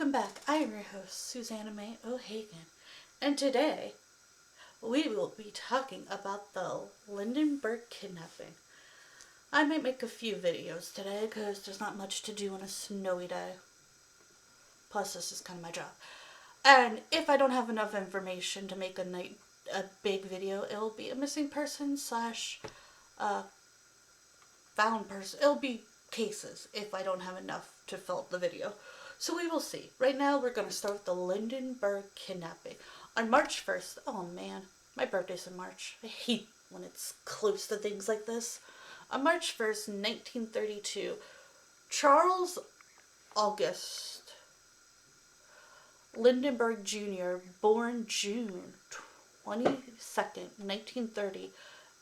welcome back. I am your host, Susanna May O'Hagan, and today we will be talking about the Lindbergh kidnapping. I might make a few videos today because there's not much to do on a snowy day. Plus, this is kind of my job. And if I don't have enough information to make a big video, it'll be a missing person slash found person. It'll be cases if I don't have enough to fill up the video. So we will see. Right now we're going to start with the Lindbergh kidnapping. On March 1st, oh man, my birthday's in March. I hate when it's close to things like this. On March 1st, 1932, Charles August Lindbergh Jr., born June 22nd, 1930,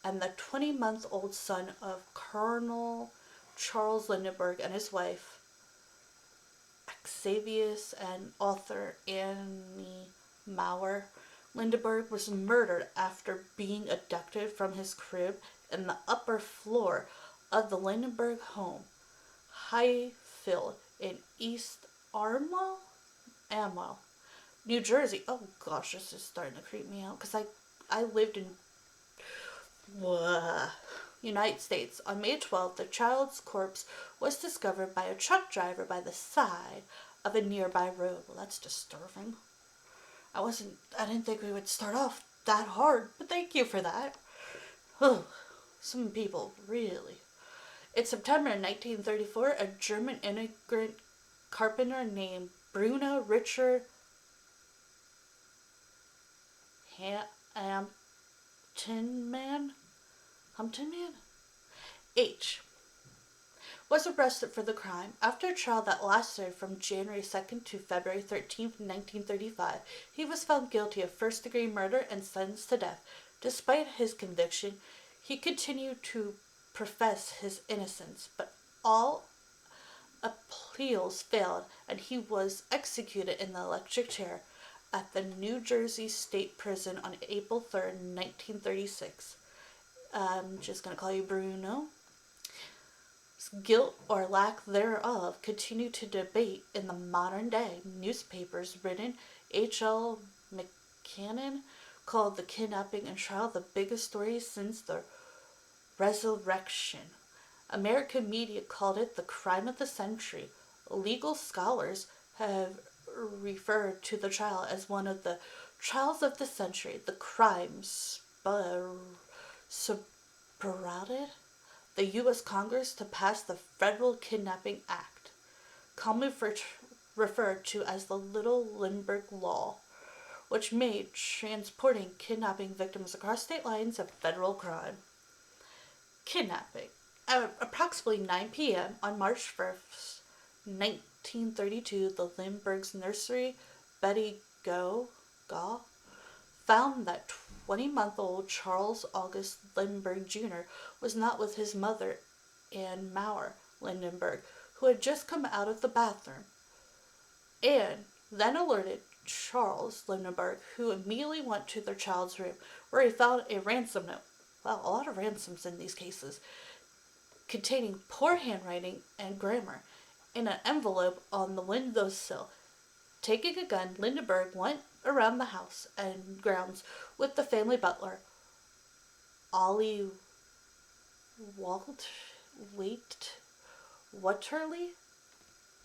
and the 20-month-old son of Colonel Charles Lindbergh and his wife, Xavius, and author Annie Maurer. Lindbergh was murdered after being abducted from his crib in the upper floor of the Lindbergh home, Highfield, in East Amwell, New Jersey. Oh gosh, this is starting to creep me out because I lived in United States. On May 12th, the child's corpse was discovered by a truck driver by the side of a nearby road. Well, that's disturbing. I didn't think we would start off that hard, but thank you for that. Oh, some people, really. In September 1934, a German immigrant carpenter named Bruno Richard Humpton Man H. was arrested for the crime. After a trial that lasted from January 2nd to February 13th, 1935, he was found guilty of first-degree murder and sentenced to death. Despite his conviction, he continued to profess his innocence, but all appeals failed, and he was executed in the electric chair at the New Jersey State Prison on April 3rd, 1936. I'm just going to call you Bruno. Guilt or lack thereof continue to debate in the modern day. Newspapers written H.L. McCannon called the kidnapping and trial the biggest story since the resurrection. American media called it the crime of the century. Legal scholars have referred to the trial as one of the trials of the century. The crime spurred the U.S. Congress to pass the Federal Kidnapping Act, commonly referred to as the Little Lindbergh Law, which made transporting kidnapping victims across state lines a federal crime. Kidnapping. At approximately 9 p.m. on March 1st, 1932, the Lindbergh's nursery, Betty Gaw, found that 20-month-old Charles August Lindbergh Jr. was not with his mother, Anne Maurer Lindbergh, who had just come out of the bathroom. Anne then alerted Charles Lindbergh, who immediately went to their child's room, where he found a ransom note. Well, a lot of ransoms in these cases, containing poor handwriting and grammar, in an envelope on the windowsill. Taking a gun, Lindbergh went around the house and grounds with the family butler, Ollie Watterly.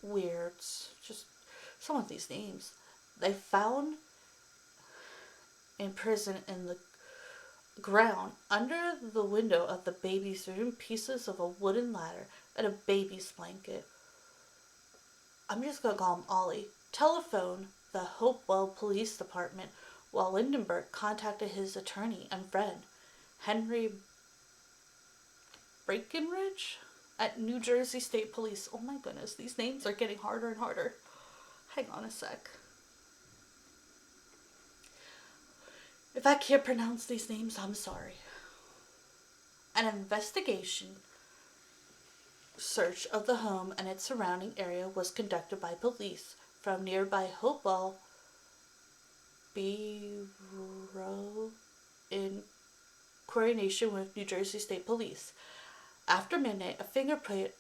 Weirds. Just some of these names. They found in prison in the ground under the window of the baby's room pieces of a wooden ladder and a baby's blanket. I'm just going to call him Ollie. Telephoned the Hopewell Police Department while Lindbergh contacted his attorney and friend, Henry Breckenridge, at New Jersey State Police. Oh my goodness, these names are getting harder and harder. Hang on a sec. If I can't pronounce these names, I'm sorry. An investigation search of the home and its surrounding area was conducted by police from nearby Hopewell Bureau in coordination with New Jersey State Police. After midnight, a fingerprint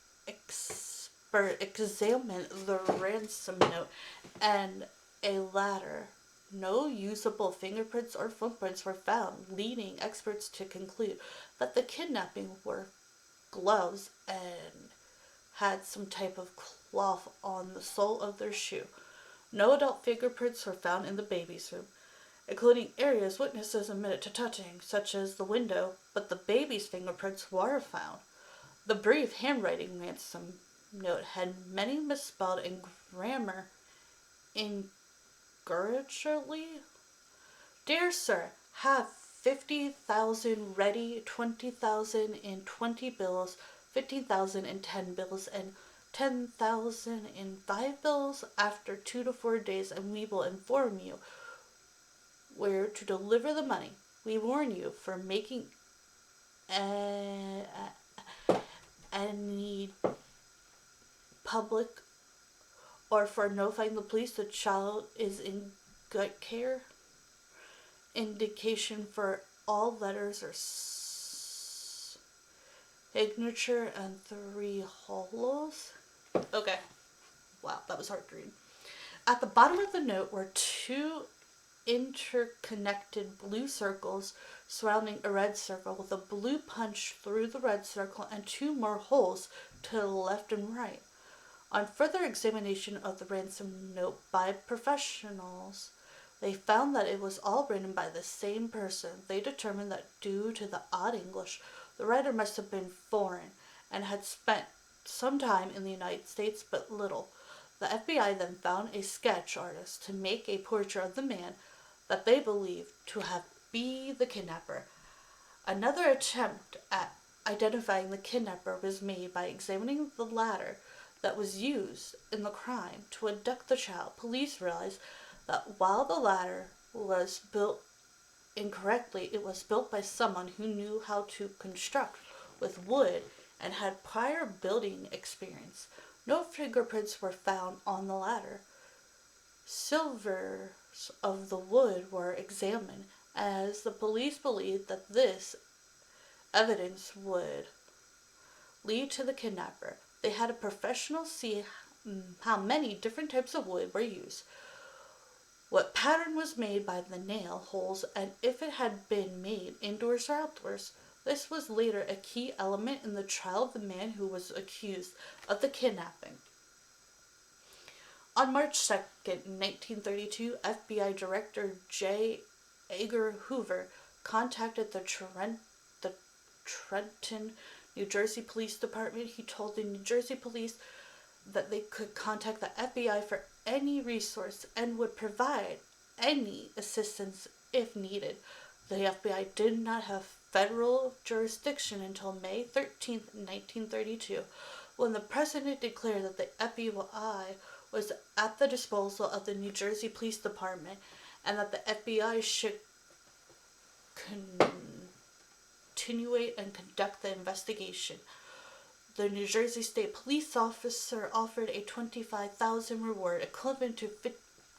expert examined the ransom note and a ladder. No usable fingerprints or footprints were found, leading experts to conclude that the kidnapping were gloves and had some type of cloth on the sole of their shoe. No adult fingerprints were found in the baby's room, including areas witnesses admitted to touching, such as the window, but the baby's fingerprints were found. The brief handwriting ransom note had many misspelled and grammar inaccurately. Dear sir, have 50,000 ready, 20,000 in 20 bills, 15,000 in 10 bills, and 10,000 in 5 bills after 2 to 4 days, and we will inform you where to deliver the money. We warn you for making any public or for notifying the police the child is in good care. Indication for all letters are signature and 3 hollows. Okay. Wow, that was hard to read. At the bottom of the note were 2 interconnected blue circles surrounding a red circle with a blue punch through the red circle and 2 more holes to the left and right. On further examination of the ransom note by professionals, they found that it was all written by the same person. They determined that due to the odd English, the writer must have been foreign and had spent some time in the United States, but little. The FBI then found a sketch artist to make a portrait of the man that they believed to have been the kidnapper. Another attempt at identifying the kidnapper was made by examining the ladder that was used in the crime to abduct the child. Police realized that while the ladder was built incorrectly, it was built by someone who knew how to construct with wood and had prior building experience. No fingerprints were found on the ladder. Slivers of the wood were examined, as the police believed that this evidence would lead to the kidnapper. They had a professional see how many different types of wood were used, what pattern was made by the nail holes, and if it had been made indoors or outdoors. This was later a key element in the trial of the man who was accused of the kidnapping. On March 2nd, 1932, FBI Director J. Edgar Hoover contacted the Trenton, New Jersey Police Department. He told the New Jersey Police that they could contact the FBI for any resource and would provide any assistance if needed. The FBI did not have federal jurisdiction until May 13, 1932, when the president declared that the FBI was at the disposal of the New Jersey Police Department and that the FBI should continue and conduct the investigation. The New Jersey State Police officer offered a $25,000 reward, equivalent to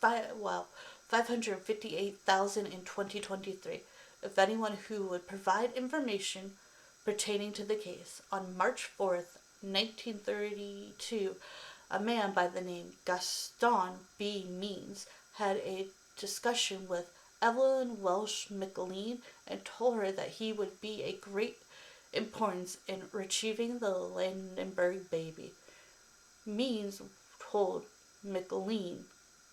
$558,000 in 2023, if anyone who would provide information pertaining to the case. On March 4th, 1932, a man by the name Gaston B. Means had a discussion with Evelyn Welsh McLean and told her that he would be a great importance in retrieving the Lindbergh baby. Means told McLean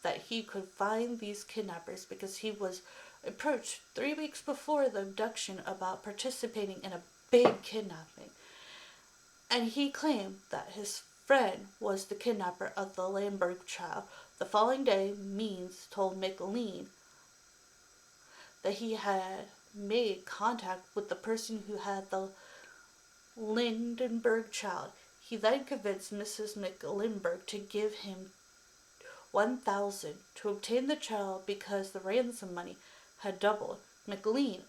that he could find these kidnappers because he was approached 3 weeks before the abduction about participating in a big kidnapping, and he claimed that his friend was the kidnapper of the Lindbergh child. The following day, Means told McLean that he had made contact with the person who had the Lindbergh child. He then convinced Mrs. Lindbergh to give him $1,000 to obtain the child because the ransom money had doubled. McLean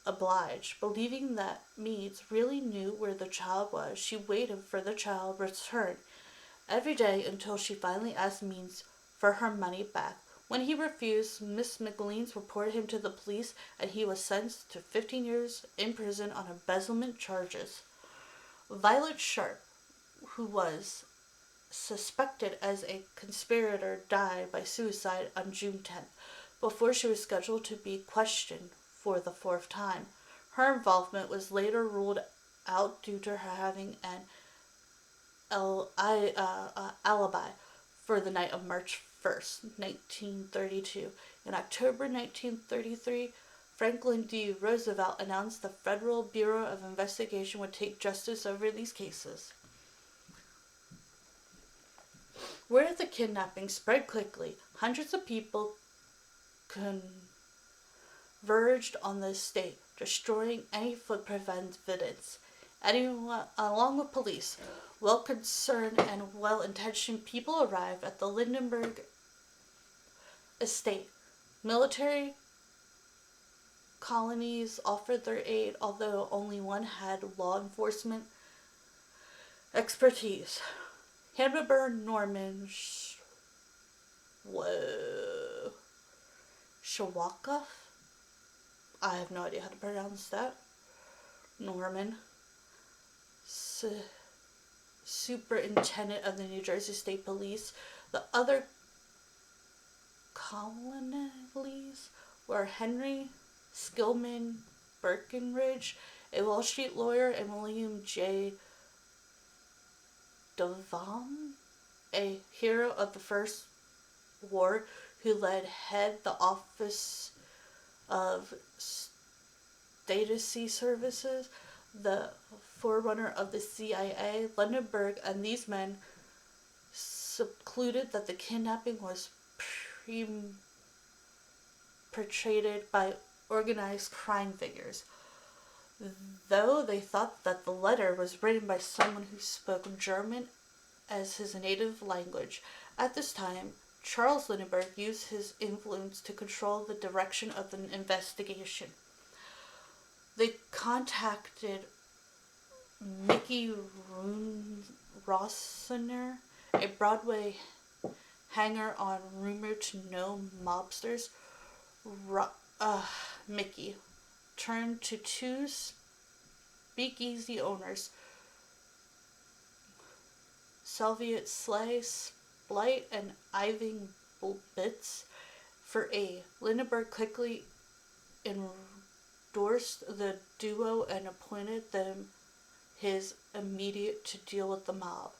obliged, believing that Meads really knew where the child was. She waited for the child's return every day until she finally asked Meads for her money back. When he refused, Miss McLean reported him to the police, and he was sentenced to 15 years in prison on embezzlement charges. Violet Sharp, who was suspected as a conspirator, died by suicide on June 10th, before she was scheduled to be questioned for the fourth time. Her involvement was later ruled out due to her having an alibi for the night of March 1st, 1932. In October 1933, Franklin D. Roosevelt announced the Federal Bureau of Investigation would take justice over these cases. Word of the kidnapping spread quickly. Hundreds of people converged on the estate, destroying any footprint of evidence. Anyone, along with police, well-concerned and well-intentioned people arrived at the Lindbergh estate. Military colonies offered their aid, although only one had law enforcement expertise. Hannibal Norman Shawaka, I have no idea how to pronounce that. Norman, superintendent of the New Jersey State Police. The other colonies were Henry Skillman Breckinridge, a Wall Street lawyer, and William J. Devon, a hero of the First War, who head the Office of Stasi Services, the forerunner of the CIA. Lindbergh and these men concluded that the kidnapping was perpetrated by organized crime figures, though they thought that the letter was written by someone who spoke German as his native language. At this time, Charles Lindbergh used his influence to control the direction of the investigation. They contacted Mickey Rossner, a Broadway hanger on rumored to know mobsters. Mickey turned to two speakeasy owners, Sylvia Splight and Ivan Bulbitz, for aid. Lindbergh quickly endorsed the duo and appointed them his immediate to deal with the mob.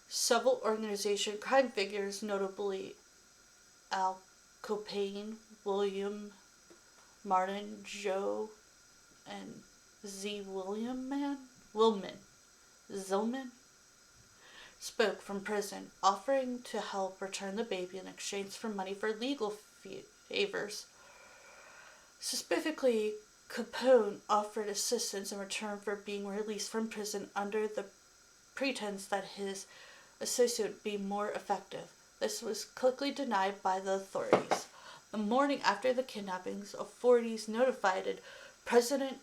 Several organization crime figures, notably Al Capone, William Martin, Joe, and Z. Zillman, spoke from prison, offering to help return the baby in exchange for money for legal favors. Specifically, Capone offered assistance in return for being released from prison under the pretense that his associate would be more effective. This was quickly denied by the authorities. The morning after the kidnappings, authorities notified President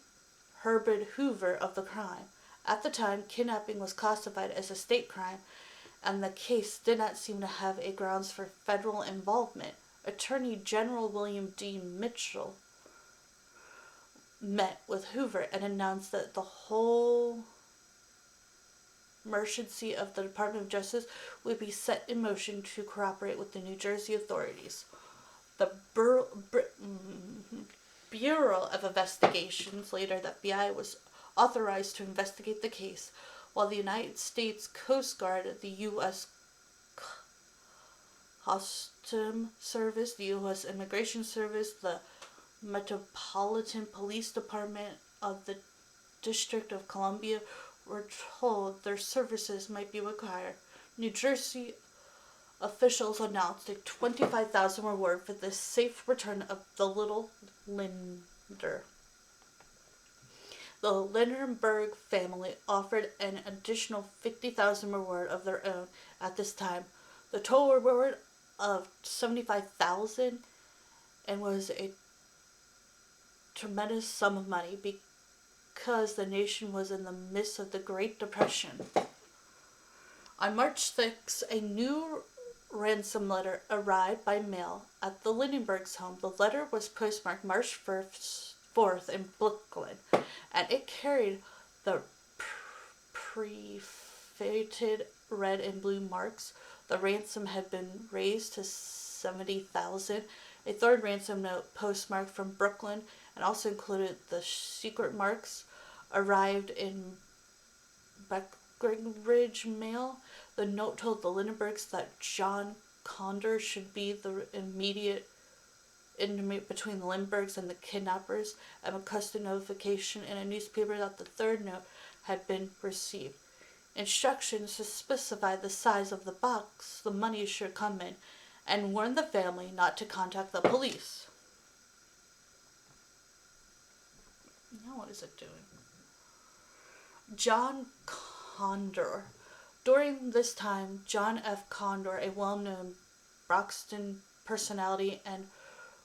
Herbert Hoover of the crime. At the time, kidnapping was classified as a state crime, and the case did not seem to have a grounds for federal involvement. Attorney General William D. Mitchell met with Hoover and announced that the whole emergency of the Department of Justice would be set in motion to cooperate with the New Jersey authorities. The Bureau of Investigations, later the FBI, was authorized to investigate the case, while the United States Coast Guard, the U.S. Customs Service, the U.S. Immigration Service, the Metropolitan Police Department of the District of Columbia were told their services might be required. New Jersey officials announced a $25,000 reward for the safe return of the little Linder. The Lindbergh family offered an additional $50,000 reward of their own at this time. The total reward of $75,000 and was a tremendous sum of money because the nation was in the midst of the Great Depression. On March 6, a new ransom letter arrived by mail at the Lindbergh's home. The letter was postmarked March 4th in Brooklyn, and it carried the prefigured red and blue marks. The ransom had been raised to 70,000. A third ransom note postmarked from Brooklyn and also included the secret marks arrived in Breckenridge mail. The note told the Lindberghs that John Conder should be the immediate intimate between the Lindberghs and the kidnappers, and requested notification in a newspaper that the third note had been received. Instructions to specify the size of the box the money should come in, and warn the family not to contact the police. Now what is it doing? John Conder. During this time, John F. Conder, a well-known Broxton personality and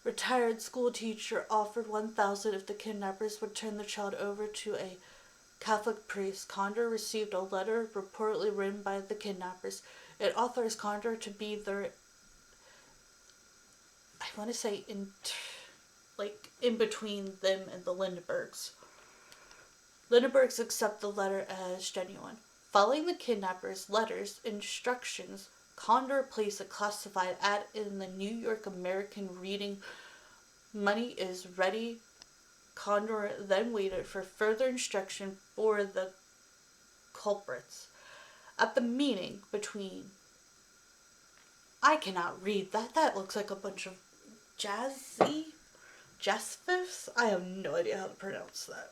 retired school teacher, offered 1,000 if the kidnappers would turn the child over to a Catholic priest. Conder received a letter reportedly written by the kidnappers. It authorized Conder to be their, I want to say, in between them and the Lindberghs. Lindberghs accept the letter as genuine. Following the kidnappers' letters, instructions, Conder placed a classified ad in the New York American reading, "Money is ready." Conder then waited for further instruction for the culprits. At the meeting between... I cannot read that. That looks like a bunch of jazzfifs? I have no idea how to pronounce that.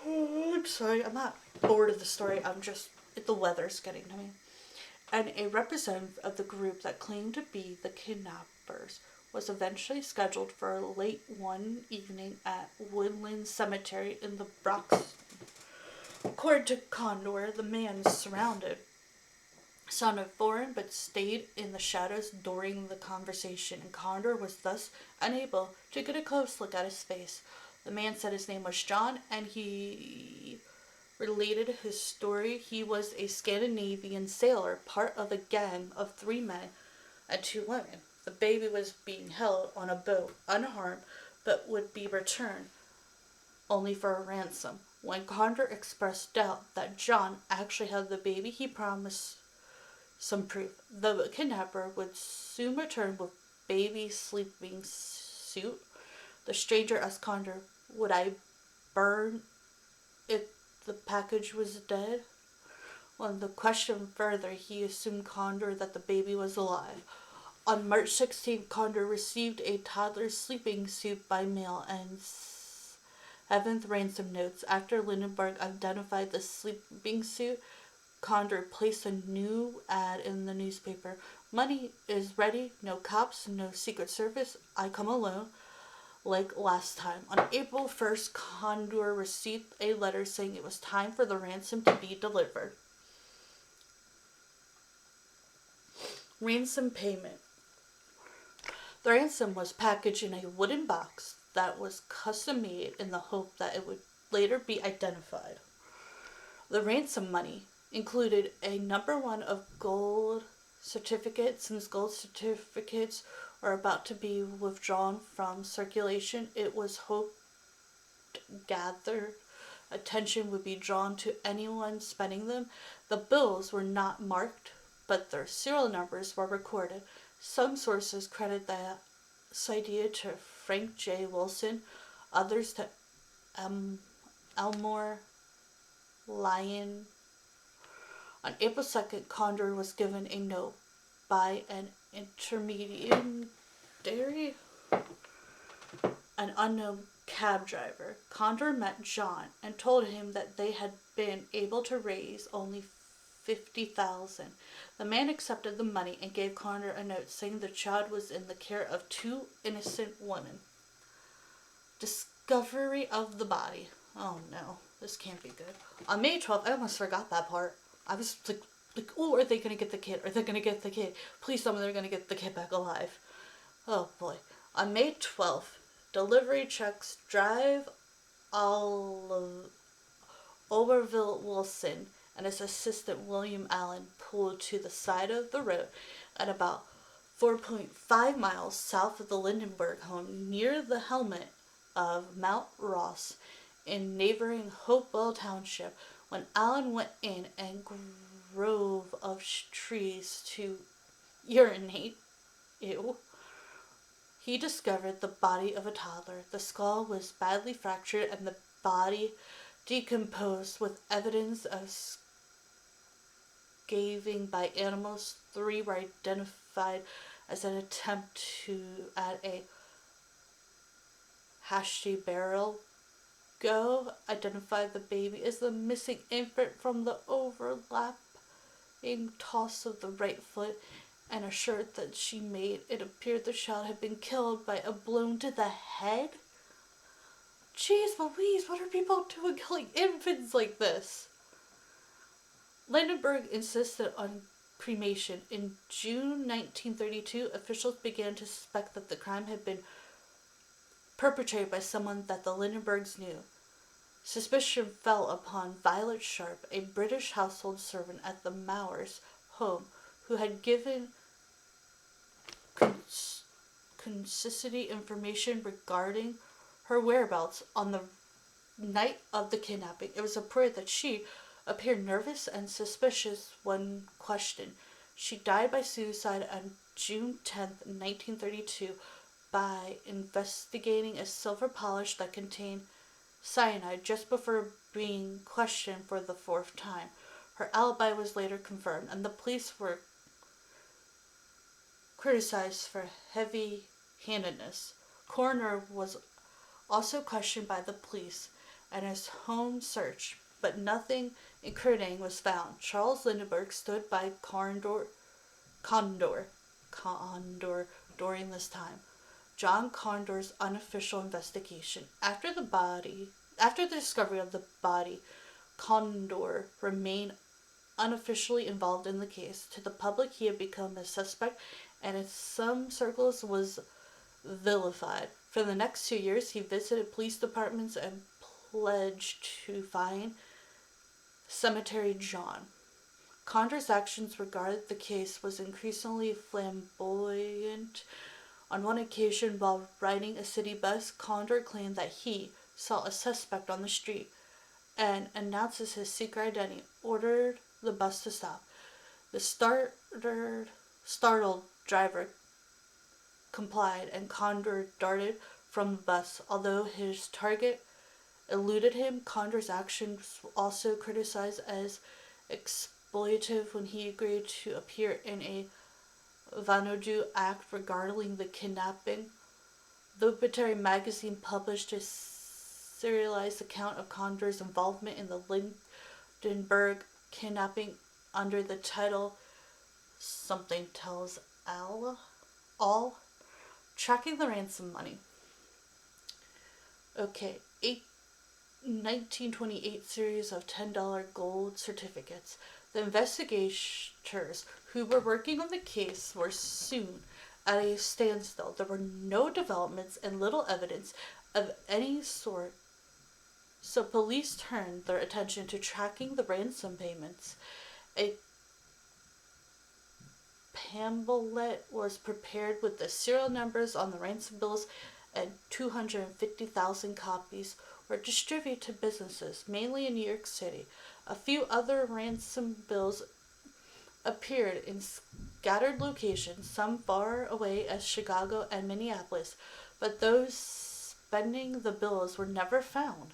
I'm sorry, I'm not bored of the story. The weather's getting to me. And a representative of the group that claimed to be the kidnappers was eventually scheduled for late one evening at Woodland Cemetery in the Bronx. According to Conder, the man sounded foreign but stayed in the shadows during the conversation, and Conder was thus unable to get a close look at his face. The man said his name was John, and he related his story. He was a Scandinavian sailor, part of a gang of 3 men and 2 women. The baby was being held on a boat, unharmed, but would be returned only for a ransom. When Conder expressed doubt that John actually had the baby, he promised some proof. The kidnapper would soon return with baby sleeping suit. The stranger asked Conder, "Would I burn if the package was dead?" When the question further, he assumed Conder that the baby was alive. On March 16th, Conder received a toddler's sleeping suit by mail and 7th ransom notes. After Lindbergh identified the sleeping suit, Conder placed a new ad in the newspaper. "Money is ready, no cops, no Secret Service, I come alone, like last time." On April 1st, Conder received a letter saying it was time for the ransom to be delivered. Ransom payment. The ransom was packaged in a wooden box that was custom made in the hope that it would later be identified. The ransom money included a number 1 of gold certificates. Since gold certificates were about to be withdrawn from circulation, it was hoped gathered attention would be drawn to anyone spending them. The bills were not marked, but their serial numbers were recorded. Some sources credit this idea to Frank J. Wilson, others to Elmore Lyon. On April 2nd, Conder was given a note by an intermediary, an unknown cab driver. Conder met John and told him that they had been able to raise only 50,000. The man accepted the money and gave Conder a note saying the child was in the care of 2 innocent women. Discovery of the body. Oh no, this can't be good. On May 12th, I almost forgot that part. I was like, oh, are they going to get the kid? Are they going to get the kid? Please tell me they're going to get the kid back alive. Oh boy. On May 12th, delivery trucks drive Overville Wilson and his assistant William Allen pulled to the side of the road at about 4.5 miles south of the Lindbergh home near the helmet of Mount Ross in neighboring Hopewell Township. When Allen went in a grove of trees to urinate, ew, he discovered the body of a toddler. The skull was badly fractured and the body decomposed with evidence of scavenging by animals. 3 were identified as an attempt to add a hasty burial. Go identified the baby as the missing infant from the overlapping toss of the right foot and assured that she made. It appeared the child had been killed by a blow to the head. Jeez Louise, what are people doing killing infants like this? Lindbergh insisted on cremation. In June 1932, officials began to suspect that the crime had been perpetrated by someone that the Lindberghs knew. Suspicion fell upon Violet Sharp, a British household servant at the Mowers home, who had given consistent information regarding her whereabouts on the night of the kidnapping. It was reported that she appeared nervous and suspicious when questioned. She died by suicide on June 10th, 1932, by investigating a silver polish that contained cyanide just before being questioned for the 4th time. Her alibi was later confirmed, and the police were criticized for heavy-handedness. Coroner was also questioned by the police and his home searched, but nothing incriminating was found. Charles Lindbergh stood by Condor during this time. John Condor's unofficial investigation. After the discovery of the body, Condor remained unofficially involved in the case. To the public, he had become a suspect, and in some circles was vilified. For the next 2 years, he visited police departments and pledged to find Cemetery John. Condor's actions regarding the case was increasingly flamboyant. On one occasion, while riding a city bus, Condor claimed that he saw a suspect on the street and announces his secret identity, ordered the bus to stop. The startled driver complied, and Condor darted from the bus. Although his target eluded him, Condor's actions were also criticized as exploitative when he agreed to appear in a Vanuatu act regarding the kidnapping. The Obituary magazine published a serialized account of Condor's involvement in the Lindbergh kidnapping under the title Something Tells All, Tracking the Ransom Money. Okay, 1928 series of $10 gold certificates. The investigators who were working on the case were soon at a standstill. There were no developments and little evidence of any sort, so police turned their attention to tracking the ransom payments. A pamphlet was prepared with the serial numbers on the ransom bills, and 250,000 copies were distributed to businesses, mainly in New York City. A few other ransom bills appeared in scattered locations, some far away as Chicago and Minneapolis, but those spending the bills were never found.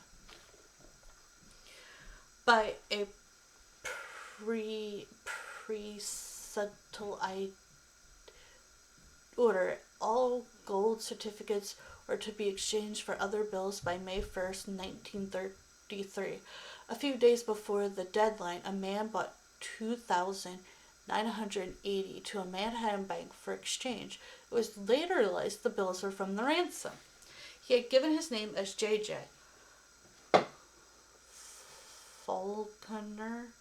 By a pre-settled order, all gold certificates were to be exchanged for other bills by May 1st, 1933. A few days before the deadline, a man bought 2,980 to a Manhattan bank for exchange. It was later realized the bills were from the ransom. He had given his name as J.J. Faulkner.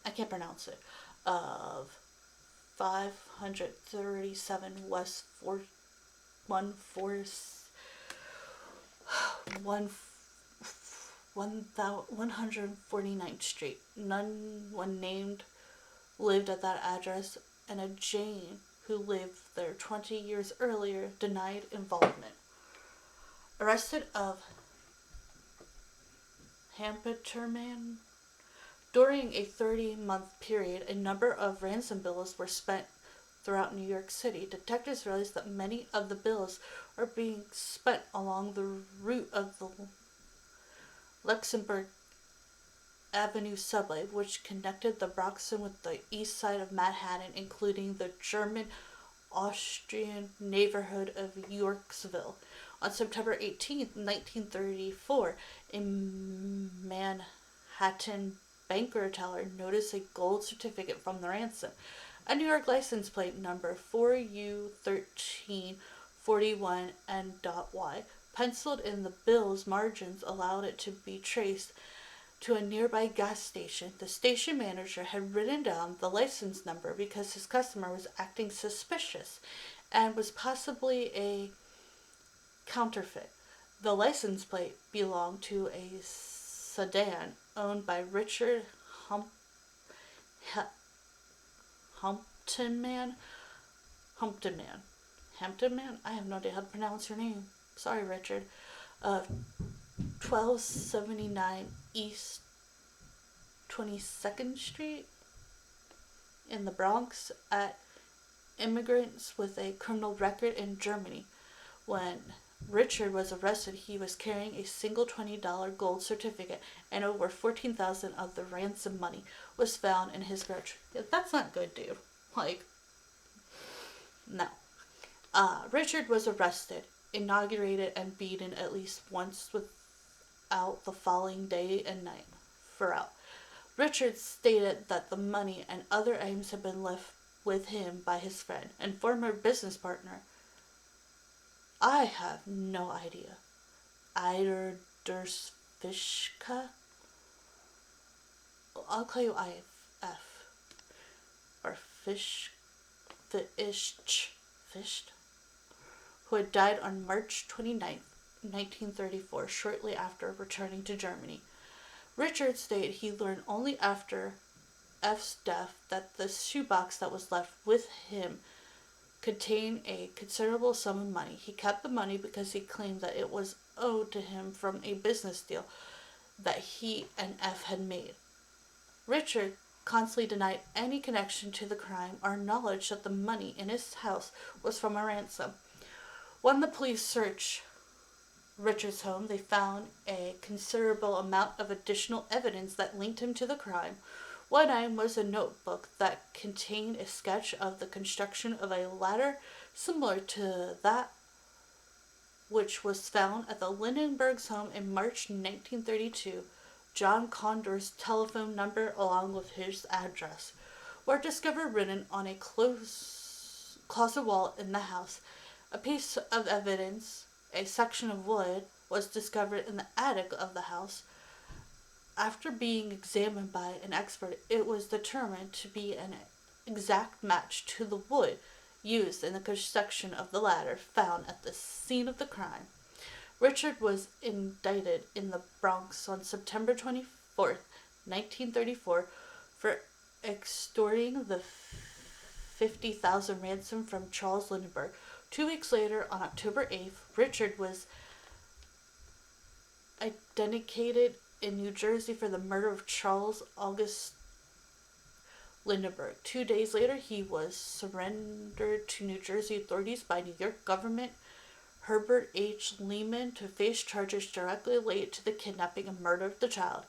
I can't pronounce it. Of 537 West 149th Street. None one named lived at that address, and a Jane, who lived there 20 years earlier, denied involvement. arrested of Hampeterman. During a 30-month period, a number of ransom bills were spent throughout New York City. Detectives realized that many of the bills are being spent along the route of the Luxembourg Avenue subway, which connected the Bronx with the east side of Manhattan, including the German Austrian neighborhood of Yorksville. On September 18, 1934, a Manhattan banker teller noticed a gold certificate from the ransom. A New York license plate number 4U1341N.Y, penciled in the bill's margins, allowed it to be traced to a nearby gas station. The station manager had written down the license number because his customer was acting suspicious and was possibly a counterfeit. The license plate belonged to a sedan owned by Richard Humptonman. Hampton Man? I have no idea how to pronounce your name. Sorry, Richard. Of 1279 East 22nd Street in the Bronx at immigrants with a criminal record in Germany. When Richard was arrested, he was carrying a single $20 gold certificate, and over $14,000 of the ransom money was found in his garage. Yeah, that's not good, dude. Like, no. Richard was arrested, inaugurated, and beaten at least once without the following day and night. Richard stated that the money and other items had been left with him by his friend and former business partner. I have no idea. Eider Fishka? I'll call you IF. Or Fished, who had died on March 29, 1934, shortly after returning to Germany. Richard stated he learned only after F's death that the shoebox that was left with him contained a considerable sum of money. He kept the money because he claimed that it was owed to him from a business deal that he and F had made. Richard constantly denied any connection to the crime or knowledge that the money in his house was from a ransom. When the police searched Richard's home, they found a considerable amount of additional evidence that linked him to the crime. One item was a notebook that contained a sketch of the construction of a ladder similar to that which was found at the Lindbergh's home in March 1932. John Condor's telephone number, along with his address, were discovered written on a closet wall in the house. A piece of evidence, a section of wood, was discovered in the attic of the house. After being examined by an expert, it was determined to be an exact match to the wood used in the construction of the ladder found at the scene of the crime. Richard was indicted in the Bronx on September 24, 1934, for extorting the $50,000 ransom from Charles Lindbergh. 2 weeks later, on October 8th, Richard was indicted in New Jersey for the murder of Charles August Lindbergh. 2 days later, he was surrendered to New Jersey authorities by New York government Herbert H. Lehman to face charges directly related to the kidnapping and murder of the child.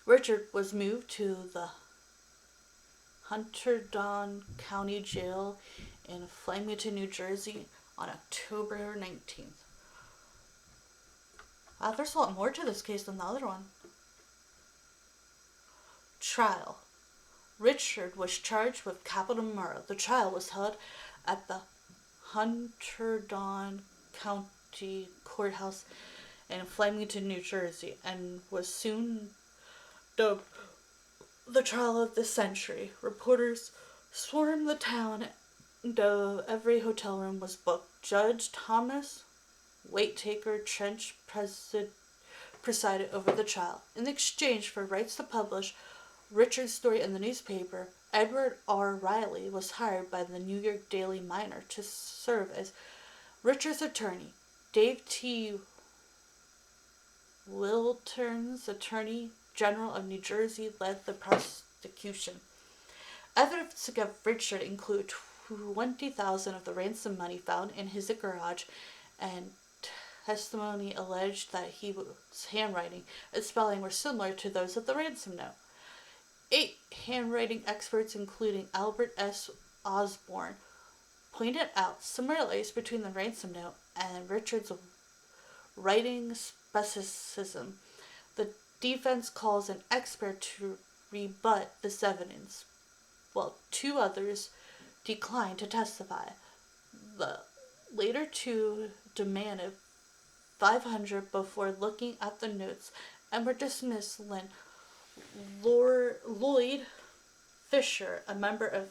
Richard was moved to the Hunterdon County Jail in Flemington, New Jersey on October 19th. There's a lot more to this case than the other one. Trial. Richard was charged with capital murder. The trial was held at the Hunterdon County Courthouse in Flemington, New Jersey, and was soon dubbed the trial of the century. Reporters swarmed the town, and every hotel room was booked. Judge Thomas Waitaker Trench presided over the trial. In exchange for rights to publish Richard's story in the newspaper, Edward R. Riley was hired by the New York Daily Miner to serve as Richard's attorney. Dave T. Wiltern's Attorney General of New Jersey led the prosecution. Evidence against Richard include 20,000 of the ransom money found in his garage, and testimony alleged that his handwriting and spelling were similar to those of the ransom note. 8 handwriting experts, including Albert S. Osborne, pointed out similarities between the ransom note and Richard's writing specicism. The defense calls an expert to rebut this evidence, while 2 others declined to testify. The later 2 demanded $500 before looking at the notes and were dismissed when Lloyd Fisher, a member of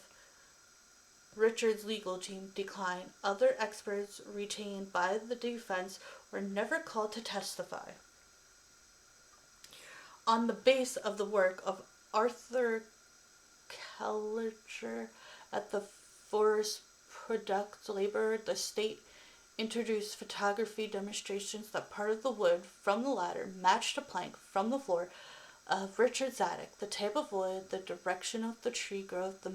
Richard's legal team, declined. Other experts retained by the defense were never called to testify. On the base of the work of Arthur Kellicher at the Forest Products Labor, the state introduced photography demonstrations that part of the wood from the ladder matched a plank from the floor of Richard's attic. The type of wood, the direction of the tree growth, the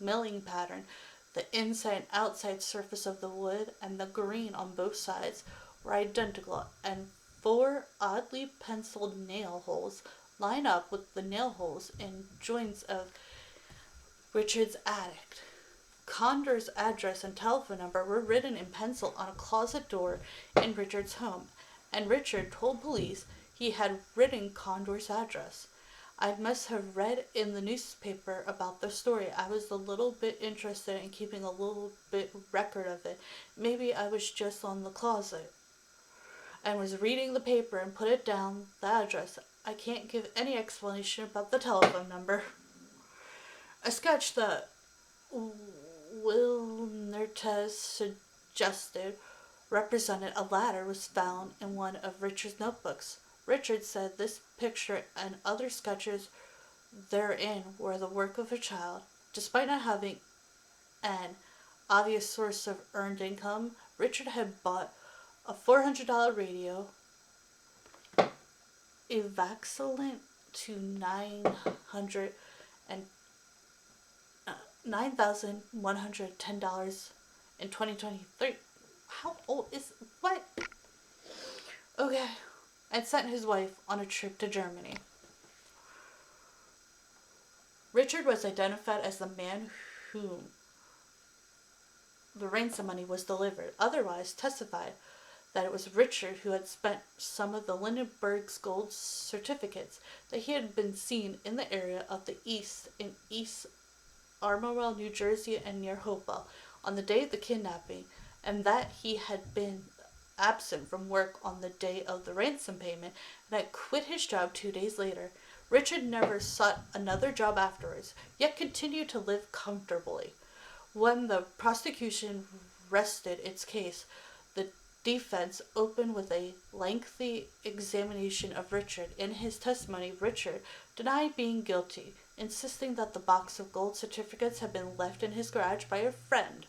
milling pattern, the inside and outside surface of the wood, and the grain on both sides were identical, and 4 oddly penciled nail holes line up with the nail holes in joints of Richard's attic. Condor's address and telephone number were written in pencil on a closet door in Richard's home, and Richard told police he had written Condor's address. I must have read in the newspaper about the story. I was a little bit interested in keeping a little bit record of it. Maybe I was just on the closet and was reading the paper and put it down the address. I can't give any explanation about the telephone number. A sketch that Wilnertes suggested represented a ladder was found in one of Richard's notebooks. Richard said this picture and other sketches therein were the work of a child. Despite not having an obvious source of earned income, Richard had bought a $400 radio, equivalent to $9,110 in 2023. How old is what? Okay. And sent his wife on a trip to Germany. Richard was identified as the man whom the ransom money was delivered. Otherwise testified that it was Richard who had spent some of the Lindbergh's gold certificates, that he had been seen in the area of the East in East Armorel, New Jersey, and near Hopewell on the day of the kidnapping, and that he had been absent from work on the day of the ransom payment and had quit his job 2 days later. Richard never sought another job afterwards, yet continued to live comfortably. When the prosecution rested its case, the defense opened with a lengthy examination of Richard. In his testimony, Richard denied being guilty, insisting that the box of gold certificates had been left in his garage by a friend,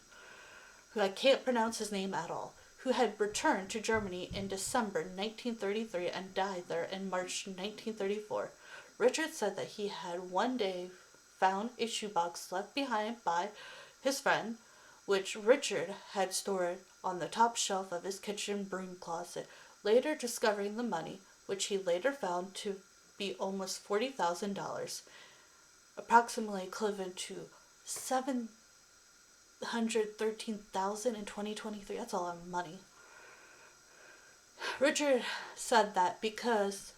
who I can't pronounce his name at all, who had returned to Germany in December 1933 and died there in March 1934. Richard said that he had one day found a shoebox left behind by his friend, which Richard had stored on the top shelf of his kitchen broom closet, later discovering the money, which he later found to be almost $40,000, approximately equivalent to $713,000 in 2023. That's a lot of money. Richard said that because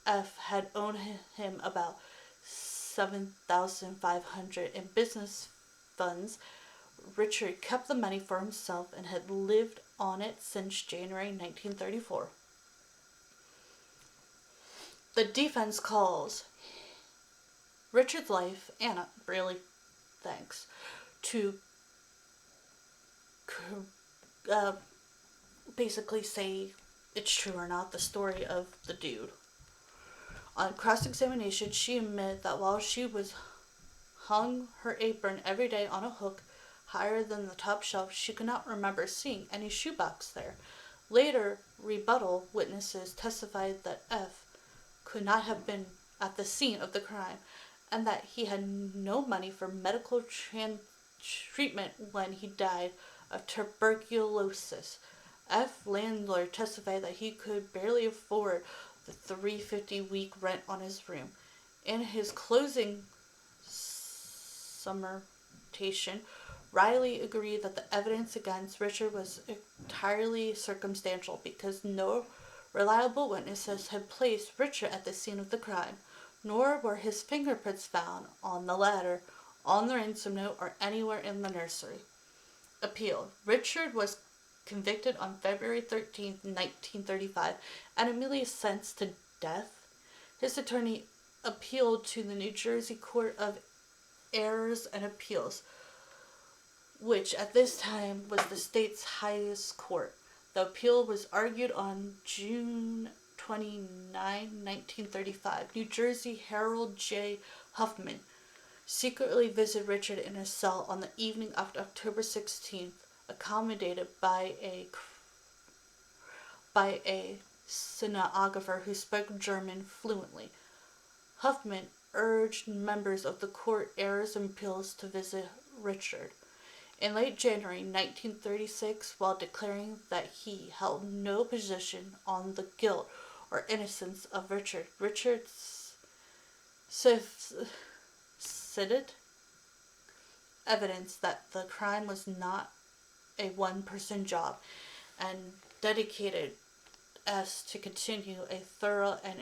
F had owed him about $7,500 in business funds, Richard kept the money for himself and had lived on it since January 1934. The defense calls Richard's life, Anna, really, thanks, to basically say it's true or not, the story of the dude. On cross-examination, she admitted that while she was hung her apron every day on a hook higher than the top shelf, she could not remember seeing any shoebox there. Later, rebuttal witnesses testified that F could not have been at the scene of the crime and that he had no money for medical treatment when he died of tuberculosis. F. landlord testified that he could barely afford the $350 week rent on his room. In his closing summation, Riley agreed that the evidence against Richard was entirely circumstantial because no reliable witnesses had placed Richard at the scene of the crime, nor were his fingerprints found on the ladder, on the ransom note, or anywhere in the nursery. Appeal. Richard was convicted on February 13, 1935, and immediately sentenced to death. His attorney appealed to the New Jersey Court of Errors and Appeals, which at this time was the state's highest court. The appeal was argued on June 29, 1935. New Jersey Harold J. Huffman secretly visited Richard in his cell on the evening of October 16th, accommodated by a stenographer who spoke German fluently. Huffman urged members of the court Errors and Appeals to visit Richard. In late January 1936, while declaring that he held no position on the guilt or innocence of Richard, cited evidence that the crime was not a one-person job and dedicated us to continue a thorough and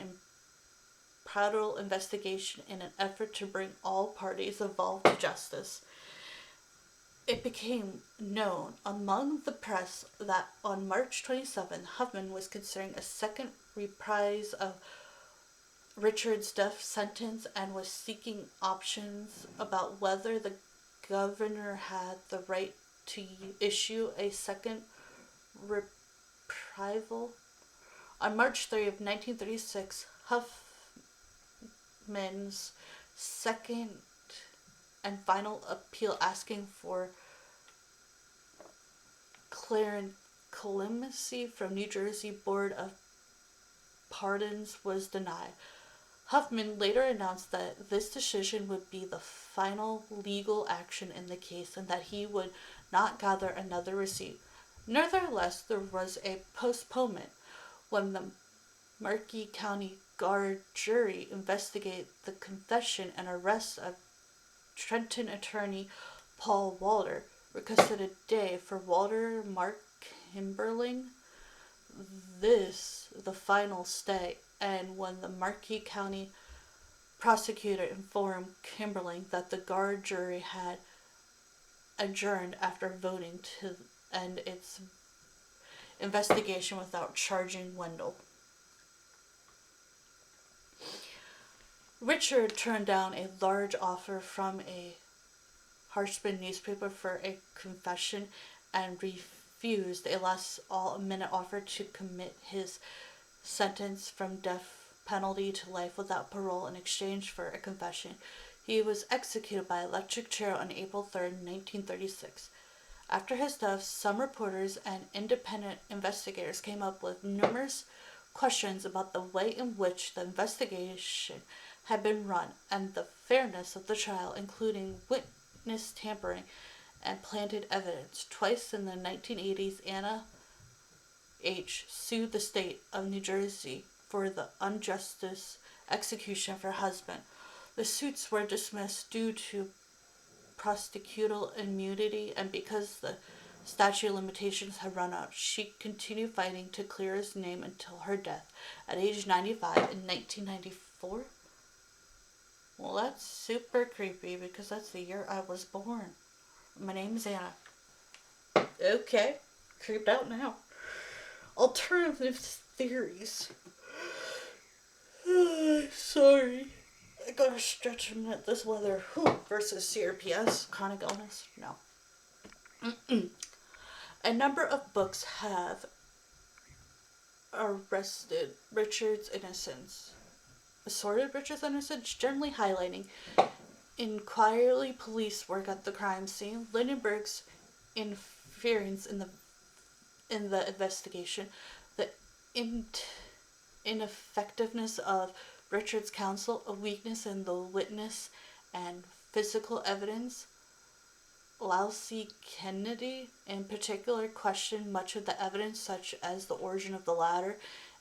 impartial investigation in an effort to bring all parties involved to justice. It became known among the press that on March 27, Huffman was considering a second reprise of Richard's death sentence and was seeking options about whether the governor had the right to issue a second reprisal. On March 3 of 1936, Huffman's second and final appeal asking for clemency from New Jersey Board of Pardons was denied. Huffman later announced that this decision would be the final legal action in the case and that he would not gather another receipt. Nevertheless, there was a postponement when the Marquis County Guard jury investigated the confession and arrest of Trenton attorney Paul Walter, requested a day for Walter Mark Kimberling. This the final stay, and when the Marquis County prosecutor informed Kimberling that the guard jury had adjourned after voting to end its investigation without charging Wendell. Richard turned down a large offer from a Harshman newspaper for a confession and refused a last-minute offer to commit his sentence from death penalty to life without parole in exchange for a confession. He was executed by electric chair on April 3, 1936. After his death, some reporters and independent investigators came up with numerous questions about the way in which the investigation had been run and the fairness of the trial, including witness tampering and planted evidence. Twice in the 1980s, Anna H. sued the state of New Jersey for the unjust execution of her husband. The suits were dismissed due to prosecutorial immunity, and because the statute of limitations had run out, she continued fighting to clear his name until her death at age 95 in 1994. Well, that's super creepy because that's the year I was born. My name's Anna. Okay, creeped out now. Alternative theories. Sorry. I gotta stretch a minute. This weather versus CRPS, chronic illness. No. A number of books have arrested Richard's innocence. Assorted Richard's innocence, generally highlighting inquiry police work at the crime scene, Lindbergh's interference in the in the investigation, the ineffectiveness of Richard's counsel, a weakness in the witness and physical evidence. Lousy Kennedy, in particular, questioned much of the evidence, such as the origin of the ladder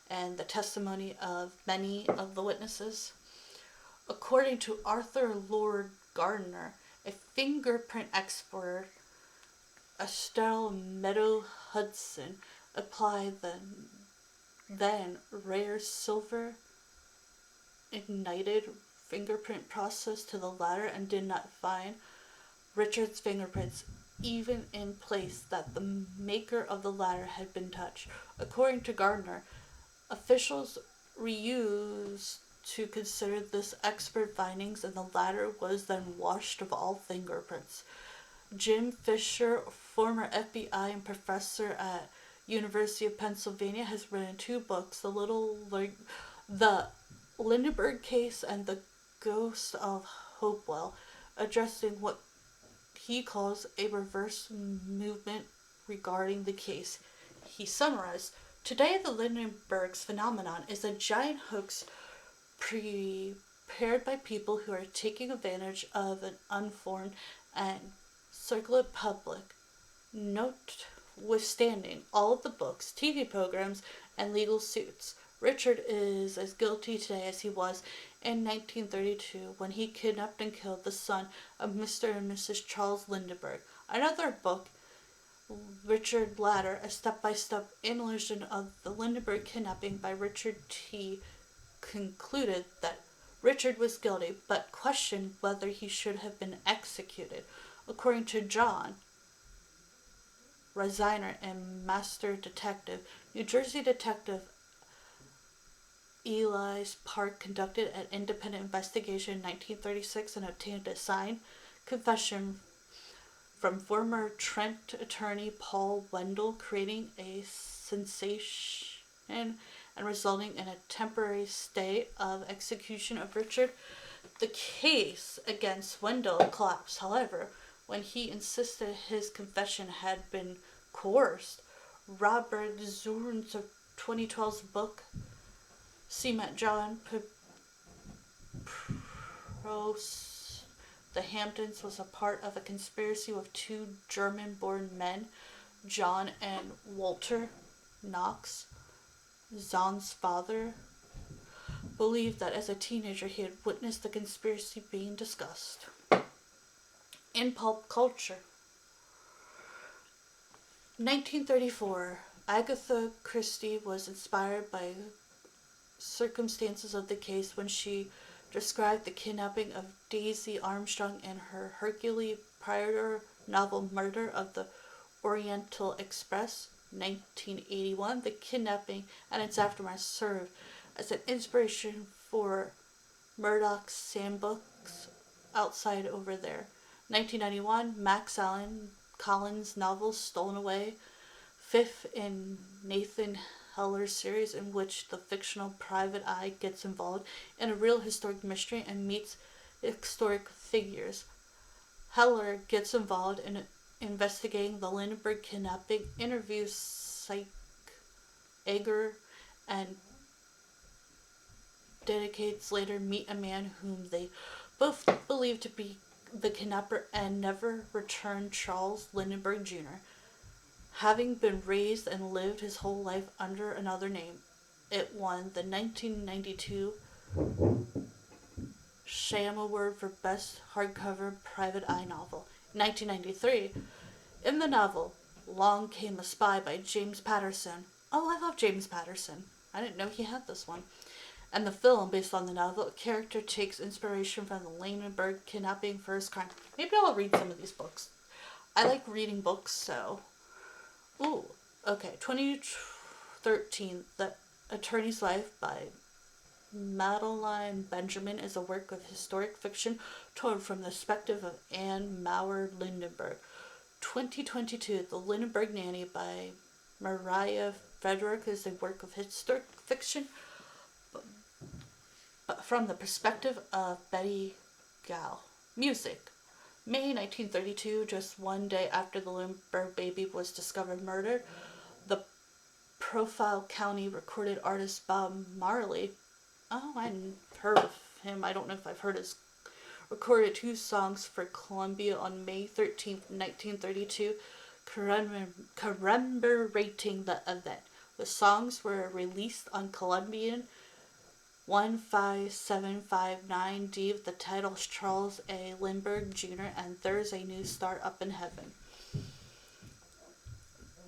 and the testimony of many of the witnesses. According to Arthur Lord Gardner, a fingerprint expert, Estelle Meadow Hudson applied the then rare silver ignited fingerprint process to the ladder and did not find Richard's fingerprints even in place that the maker of the ladder had been touched. According to Gardner, officials refused to consider this expert findings, and the ladder was then washed of all fingerprints. Jim Fisher, former FBI and professor at University of Pennsylvania, has written 2 books: The Lindbergh Case and The Ghost of Hopewell, addressing what he calls a reverse movement regarding the case. He summarized, "Today, the Lindbergh's phenomenon is a giant hoax prepared by people who are taking advantage of an unformed and circulate public. Notwithstanding all of the books, TV programs, and legal suits, Richard is as guilty today as he was in 1932 when he kidnapped and killed the son of Mr. and Mrs. Charles Lindbergh." Another book, Richard Ladder, a step-by-step analysis of the Lindbergh kidnapping by Richard T., concluded that Richard was guilty, but questioned whether he should have been executed. According to John Reisner, a master detective, New Jersey detective Elias Park conducted an independent investigation in 1936 and obtained a signed confession from former Trent attorney Paul Wendell, creating a sensation and resulting in a temporary stay of execution of Richard. The case against Wendell collapsed, however, when he insisted his confession had been coerced. Robert Zorn's 2012 book, Cement John Prost, The Hamptons, was a part of a conspiracy with 2 German-born men, John and Walter Knox. Zahn's father believed that as a teenager he had witnessed the conspiracy being discussed. In pulp culture, 1934, Agatha Christie was inspired by circumstances of the case when she described the kidnapping of Daisy Armstrong in her Hercule Poirot novel Murder of the Oriental Express, 1981. The kidnapping and its aftermath served as an inspiration for Murdoch's Sandbox Outside Over There. 1991, Max Allan Collins' novel Stolen Away, 5th in Nathan Heller's series, in which the fictional private eye gets involved in a real historic mystery and meets historic figures. Heller gets involved in investigating the Lindbergh kidnapping, interviews Psych Egger, and decades later meet a man whom they both believe to be the kidnapper and never returned Charles Lindbergh Jr., having been raised and lived his whole life under another name. It won the 1992 Sham Award for Best Hardcover Private Eye Novel. 1993, in the novel Long Came a Spy by James Patterson. Oh, I love James Patterson. I didn't know he had this one. And the film, based on the novel, a character takes inspiration from the Lindbergh kidnapping for his crime. Maybe I'll read some of these books. I like reading books, so... Ooh, okay. 2013, The Attorney's Life by Madeline Benjamin is a work of historic fiction told from the perspective of Anne Mauer Lindbergh. 2022, The Lindbergh Nanny by Mariah Frederick is a work of historic fiction but from the perspective of Betty Gale. Music. May 1932, just one day after the Lindbergh baby was discovered murdered, the profile county recorded artist Bob Marley. Oh, I hadn't heard of him. I don't know if I've heard his. Recorded 2 songs for Columbia on May 13th, 1932, commemorating the event. The songs were released on Columbian 15759D with the titles Charles A. Lindbergh Jr. and There's a New Star Up in Heaven.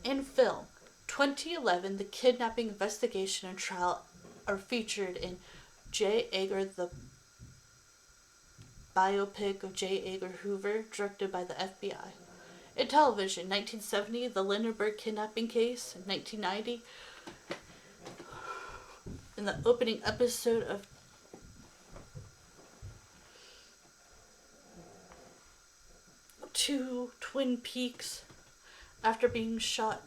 In film, 2011, the kidnapping investigation and trial are featured in J. Edgar, the biopic of J. Edgar Hoover, directed by the FBI. In television, 1970, the Lindbergh kidnapping case. In 1990, in the opening episode of Twin Peaks, after being shot,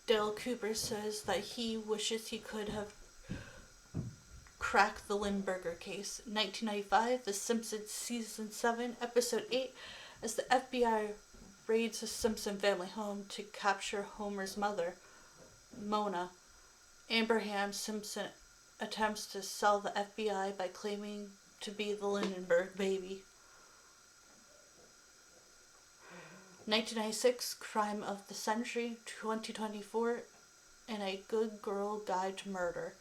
Dale Cooper says that he wishes he could have cracked the Lindbergh case. In 1995, The Simpsons Season 7, Episode 8, as the FBI raids the Simpson family home to capture Homer's mother, Mona. Abraham Simpson attempts to sell the FBI by claiming to be the Lindbergh baby. 1996, Crime of the Century. 2024, in A Good Girl Guide to Murder.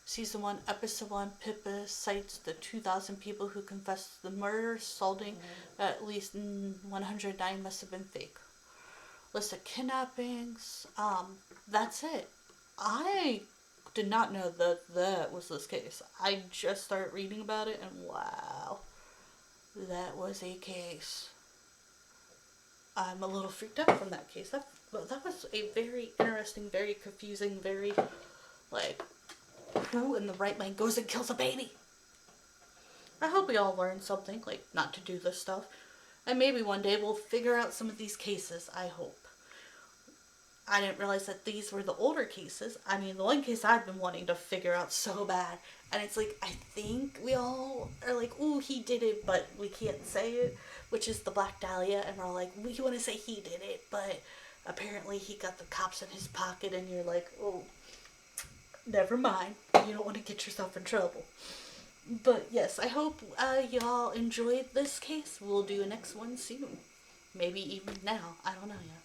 Season 1, Episode 1, Pippa cites the 2,000 people who confessed to the murder, salting that at least 109 must have been fake. List of kidnappings. That's it. I did not know that was this case. I just started reading about it, and wow, that was a case. I'm a little freaked out from that case. That was a very interesting, very confusing, very, like, who in the right mind goes and kills a baby? I hope we all learn something, like not to do this stuff. And maybe one day we'll figure out some of these cases, I hope. I didn't realize that these were the older cases. I mean, the one case I've been wanting to figure out so bad. And it's like, I think we all are like, ooh, he did it, but we can't say it. Which is the Black Dahlia. And we're like, we want to say he did it, but apparently he got the cops in his pocket. And you're like, oh, never mind. You don't want to get yourself in trouble. But yes, I hope y'all enjoyed this case. We'll do a next one soon. Maybe even now. I don't know yet.